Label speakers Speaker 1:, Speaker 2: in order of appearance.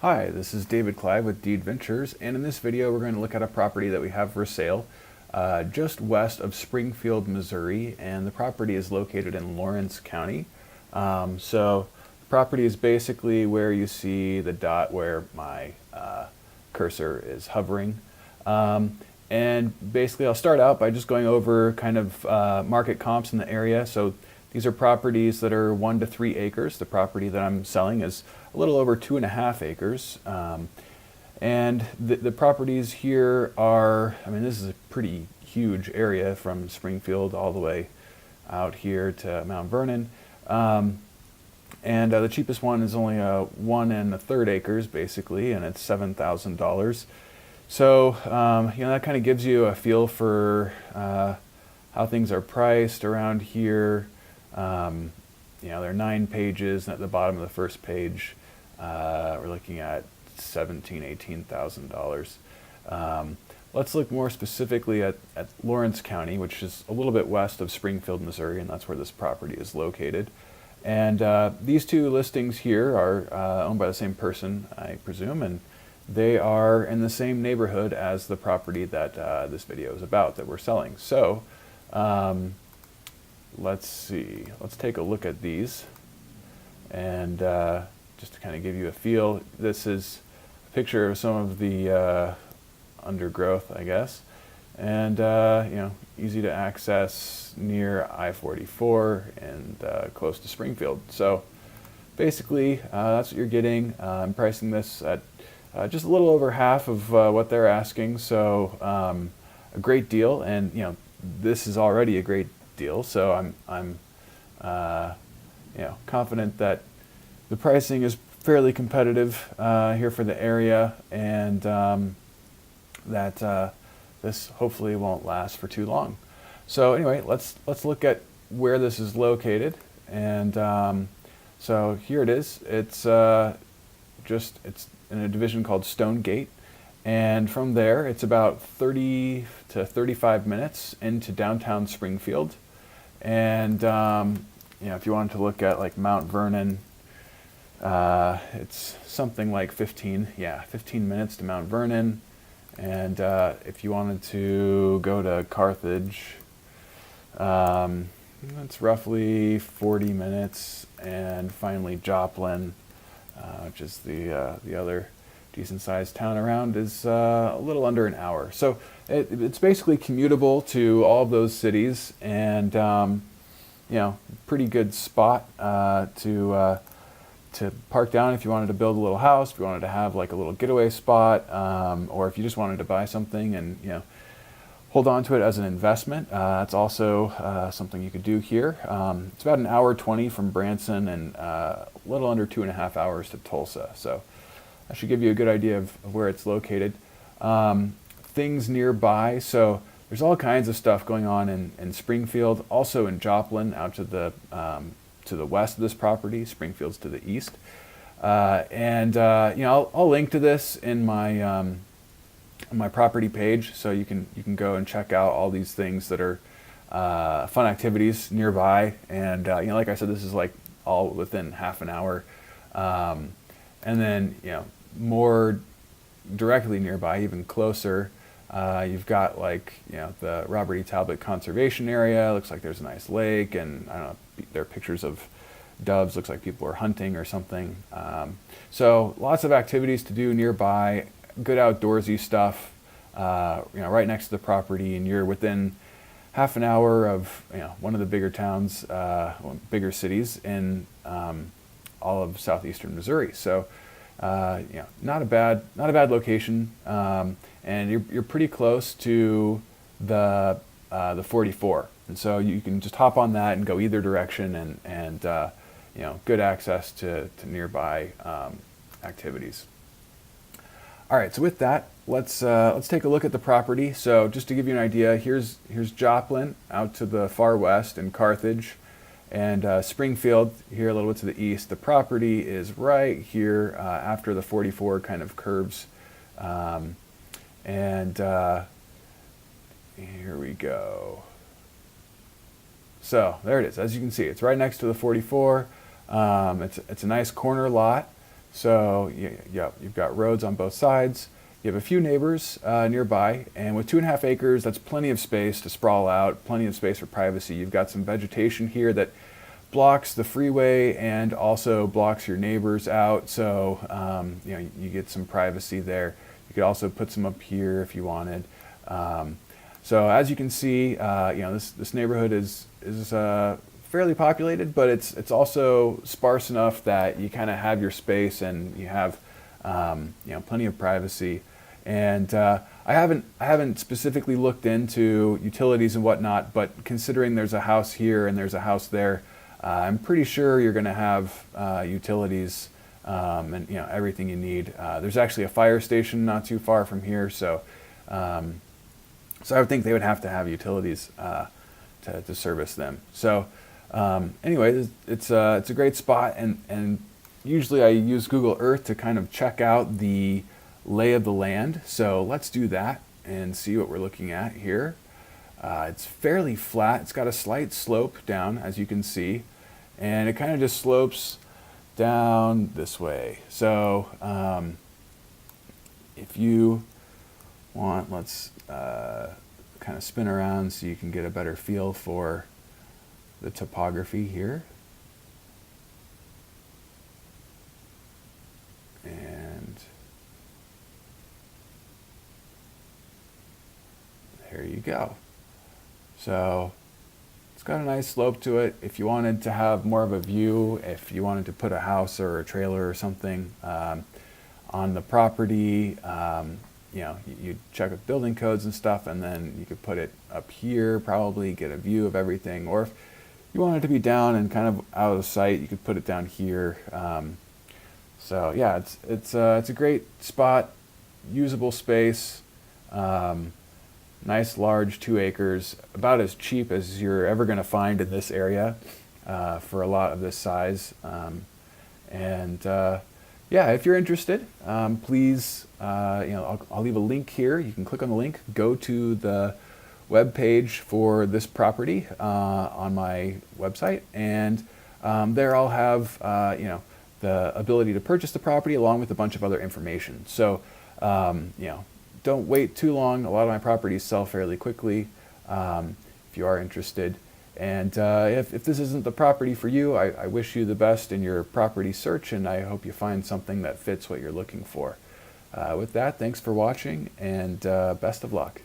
Speaker 1: Hi, this is David Clive with Deed Ventures, and in this video we're going to look at a property that we have for sale just west of Springfield, Missouri, and the property is located in Lawrence County. So the property is basically where you see the dot where my cursor is hovering. And basically I'll start out by just going over kind of market comps in the area. So these are properties that are 1 to 3 acres. The property that I'm selling is a little over 2.5 acres. And the properties here are, I mean, this is a pretty huge area from Springfield all the way out here to Mount Vernon. And the cheapest one is only 1 1/3 acres basically, and it's $7,000. So, that kind of gives you a feel for how things are priced around here. There are 9 pages, and at the bottom of the first page, we're looking at $18,000. Let's look more specifically at Lawrence County, which is a little bit west of Springfield, Missouri, and that's where this property is located. And these two listings here are owned by the same person, I presume, and they are in the same neighborhood as the property that this video is about, that we're selling. So let's see, let's take a look at these, and just to kind of give you a feel, this is a picture of some of the undergrowth, I guess, and easy to access near I-44 and close to Springfield. So basically that's what you're getting. I'm pricing this at just a little over half of what they're asking, so a great deal. And this is already a great deal, so I'm confident that the pricing is fairly competitive here for the area, and that this hopefully won't last for too long. So anyway, let's look at where this is located. And so here it is. It's in a division called Stone Gate, and from there it's about 30 to 35 minutes into downtown Springfield. And if you wanted to look at like Mount Vernon, it's something like 15 minutes to Mount Vernon. And if you wanted to go to Carthage, it's roughly 40 minutes. And finally Joplin, which is the other decent-sized town around, is a little under an hour. So it's basically commutable to all of those cities, and pretty good spot to park down if you wanted to build a little house, if you wanted to have like a little getaway spot, or if you just wanted to buy something and hold on to it as an investment. That's also something you could do here. It's about 1:20 hours from Branson, and a little under 2.5 hours to Tulsa. So that should give you a good idea of where it's located. Things nearby, so there's all kinds of stuff going on in Springfield, also in Joplin, out to the west of this property. Springfield's to the east. I'll link to this in my property page, so you can go and check out all these things that are fun activities nearby. And like I said, this is like all within half an hour. And then more directly nearby, even closer, you've got like the Robert E. Talbot Conservation Area. Looks like there's a nice lake, and I don't know, there are pictures of doves. Looks like people are hunting or something. So lots of activities to do nearby. Good outdoorsy stuff, right next to the property, and you're within half an hour of one of the bigger towns, bigger cities in all of southeastern Missouri. So not a bad location, and you're pretty close to the 44, and so you can just hop on that and go either direction, and good access to nearby activities. All right, so with that, let's take a look at the property. So just to give you an idea, here's Joplin out to the far west, and Carthage, and Springfield here a little bit to the east. The property is right here after the 44 kind of curves, and here we go. So there it is. As you can see, it's right next to the 44. It's a nice corner lot. So yeah, you've got roads on both sides. You have a few neighbors nearby, and with 2.5 acres, that's plenty of space to sprawl out, plenty of space for privacy. You've got some vegetation here that blocks the freeway and also blocks your neighbors out, so you get some privacy there. You could also put some up here if you wanted. So as you can see, this neighborhood is fairly populated, but it's also sparse enough that you kind of have your space and you have plenty of privacy. And I haven't specifically looked into utilities and whatnot, but considering there's a house here and there's a house there, I'm pretty sure you're going to have utilities and everything you need. There's actually a fire station not too far from here, so I would think they would have to have utilities to service them. So anyway, it's a great spot, and usually I use Google Earth to kind of check out the lay of the land. So let's do that and see what we're looking at here. It's fairly flat. It's got a slight slope down, as you can see, and it kind of just slopes down this way. So if you want, let's kind of spin around so you can get a better feel for the topography here. And there you go. So it's got a nice slope to it. If you wanted to have more of a view, if you wanted to put a house or a trailer or something on the property, you check with building codes and stuff, and then you could put it up here, probably get a view of everything. Or if you want it to be down and kind of out of sight, you could put it down here. So yeah, it's a great spot, usable space, nice large 2 acres, about as cheap as you're ever going to find in this area for a lot of this size. Yeah, if you're interested, please, I'll leave a link here. You can click on the link, go to the web page for this property on my website, and there I'll have the ability to purchase the property along with a bunch of other information. So don't wait too long. A lot of my properties sell fairly quickly if you are interested. And if this isn't the property for you, I wish you the best in your property search, and I hope you find something that fits what you're looking for. With that, thanks for watching, and best of luck.